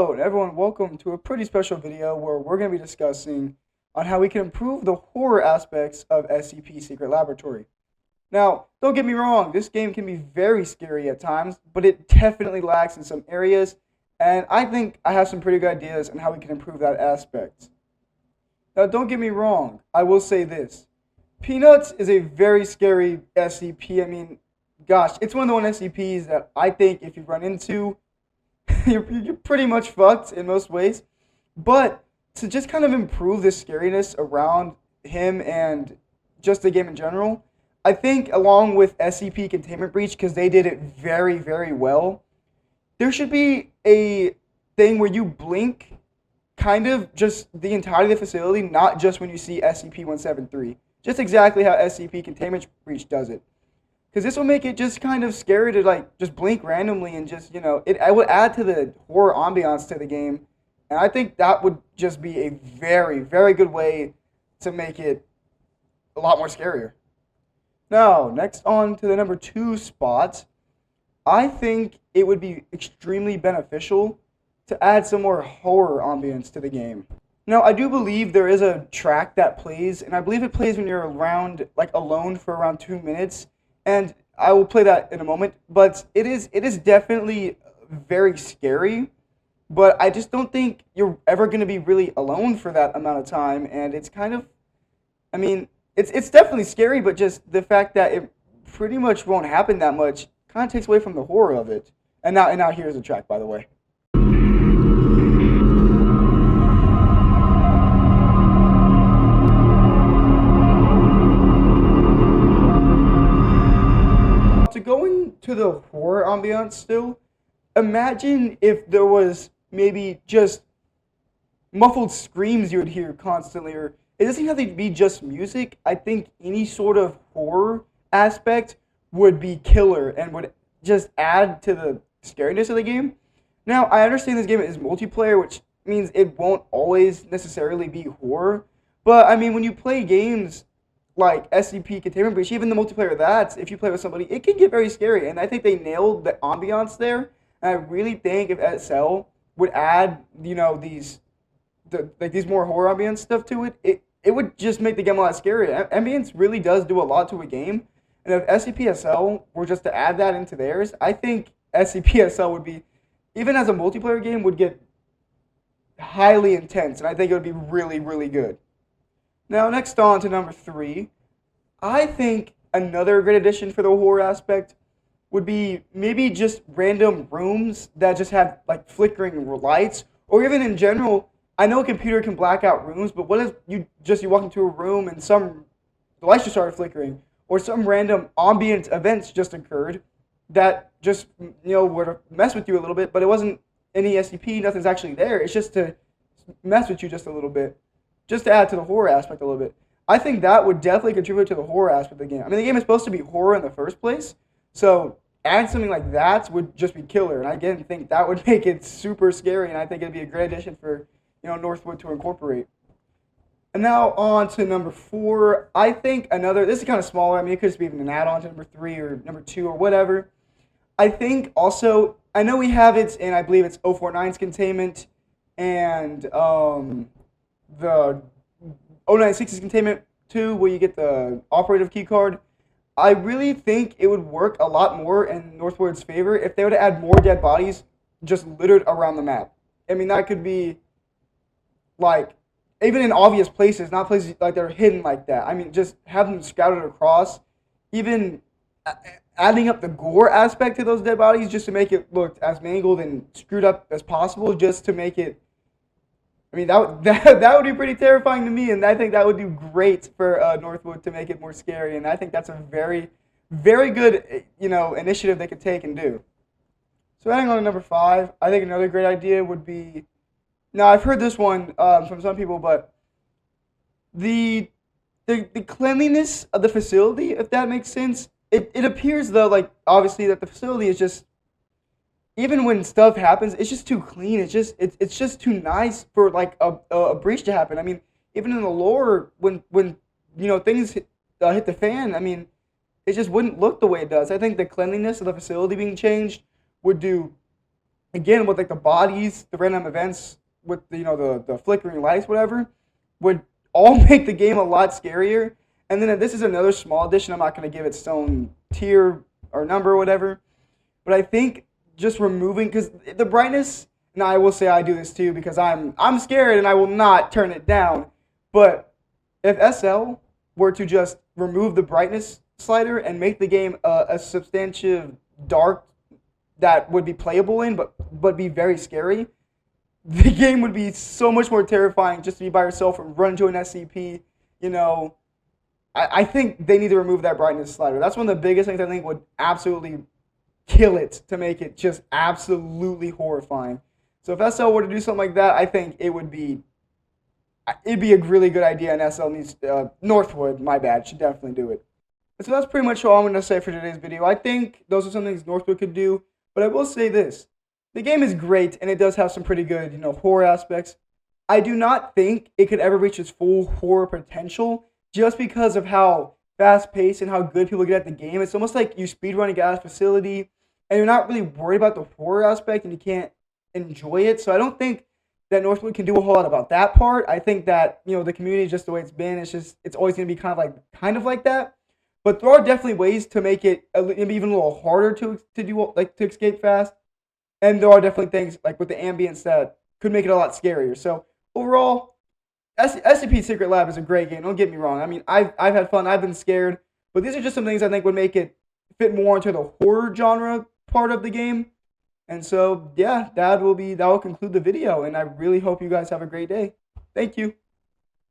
Hello, and everyone, welcome to a pretty special video where we're going to be discussing on how we can improve the horror aspects of SCP Secret Laboratory. Now, don't get me wrong, this game can be very scary at times, but it definitely lacks in some areas, and I think I have some pretty good ideas on how we can improve that aspect. Now, don't get me wrong, I will say this. Peanuts is a very scary SCP. I mean, gosh, it's one of the one SCPs that I think if you run into, you're pretty much fucked in most ways. But to just kind of improve the scariness around him and just the game in general, I think along with SCP Containment Breach, because they did it very, very well, there should be a thing where you blink kind of just the entirety of the facility, not just when you see SCP-173. Just exactly how SCP Containment Breach does it. Because this will make it just kind of scary to like just blink randomly and just, it would add to the horror ambiance to the game. And I think that would just be a very, very good way to make it a lot more scarier. Now, next on to the number 2 spot, I think it would be extremely beneficial to add some more horror ambience to the game. Now, I do believe there is a track that plays, and I believe it plays when you're around, like alone for around 2 minutes. And I will play that in a moment, but it is definitely very scary, but I just don't think you're ever going to be really alone for that amount of time, and it's kind of, I mean, it's definitely scary, but just the fact that it pretty much won't happen that much kind of takes away from the horror of it. And now here's the track, by the way. To go into the horror ambiance still, imagine if there was maybe just muffled screams you would hear constantly, or it doesn't have to be just music. I think any sort of horror aspect would be killer and would just add to the scariness of the game. Now, I understand this game is multiplayer, which means it won't always necessarily be horror, but I mean, when you play games like SCP Containment Breach, even the multiplayer of that, if you play with somebody, it can get very scary. And I think they nailed the ambiance there. And I really think if SL would add, these more horror ambience stuff to it, it would just make the game a lot scarier. Ambience really does do a lot to a game. And if SCP SL were just to add that into theirs, I think SCP SL would be, even as a multiplayer game, would get highly intense. And I think it would be really, really good. Now, next on to number 3, I think another great addition for the horror aspect would be maybe just random rooms that just have like flickering lights, or even in general, I know a computer can black out rooms, but what if you walk into a room and the lights just started flickering, or some random ambient events just occurred that just, would mess with you a little bit, but it wasn't any SCP, nothing's actually there, it's just to mess with you just a little bit. Just to add to the horror aspect a little bit. I think that would definitely contribute to the horror aspect of the game. I mean, the game is supposed to be horror in the first place, so add something like that would just be killer. And I again think that would make it super scary, and I think it'd be a great addition for Northwood to incorporate. And now on to number 4. I think this is kind of smaller. I mean, it could just be even an add-on to number 3 or number 2 or whatever. I think also, I know we have it, and I believe it's 049's containment, and the 096's containment too, where you get the operative key card. I really think it would work a lot more in Northwood's favor if they were to add more dead bodies just littered around the map. I mean, that could be like even in obvious places, not places like that are hidden like that. I mean, just have them scattered across. Even adding up the gore aspect to those dead bodies just to make it look as mangled and screwed up as possible, just to make it. I mean, that would be pretty terrifying to me, and I think that would do great for Northwood to make it more scary, and I think that's a very, very good, initiative they could take and do. So adding on to number 5, I think another great idea would be, now I've heard this one from some people, but the cleanliness of the facility, if that makes sense, it appears though, like, obviously that the facility is just, even when stuff happens, it's just too clean. It's just too nice for like a breach to happen. I mean, even in the lore, when things hit the fan, I mean, it just wouldn't look the way it does. I think the cleanliness of the facility being changed would do again with like the bodies, the random events with the, the flickering lights, whatever, would all make the game a lot scarier. And then this is another small addition. I'm not going to give its own tier or number or whatever, but I think just removing, because the brightness, and I will say I do this too because I'm scared and I will not turn it down. But if SL were to just remove the brightness slider and make the game a substantive dark that would be playable in, but be very scary, the game would be so much more terrifying just to be by yourself and run to an SCP. You know, I think they need to remove that brightness slider. That's one of the biggest things I think would absolutely kill it to make it just absolutely horrifying. So if SL were to do something like that, I think it'd be a really good idea. And SL needs Northwood, my bad, should definitely do it. So that's pretty much all I'm going to say for today's video. I think those are some things Northwood could do, but I will say this: the game is great and it does have some pretty good, horror aspects. I do not think it could ever reach its full horror potential just because of how fast paced and how good people get at the game. It's almost like you speedrunning out of facility and you're not really worried about the horror aspect and you can't enjoy it. So I don't think that Northwood can do a whole lot about that part. I think that, the community is just the way it's been. It's always going to be kind of like that. But there are definitely ways to make it maybe even a little harder to do, like to escape fast. And there are definitely things like with the ambience that could make it a lot scarier. So overall, SCP Secret Lab is a great game. Don't get me wrong. I mean, I've had fun. I've been scared, but these are just some things I think would make it fit more into the horror genre part of the game. And so, yeah, that will conclude the video. And I really hope you guys have a great day. Thank you.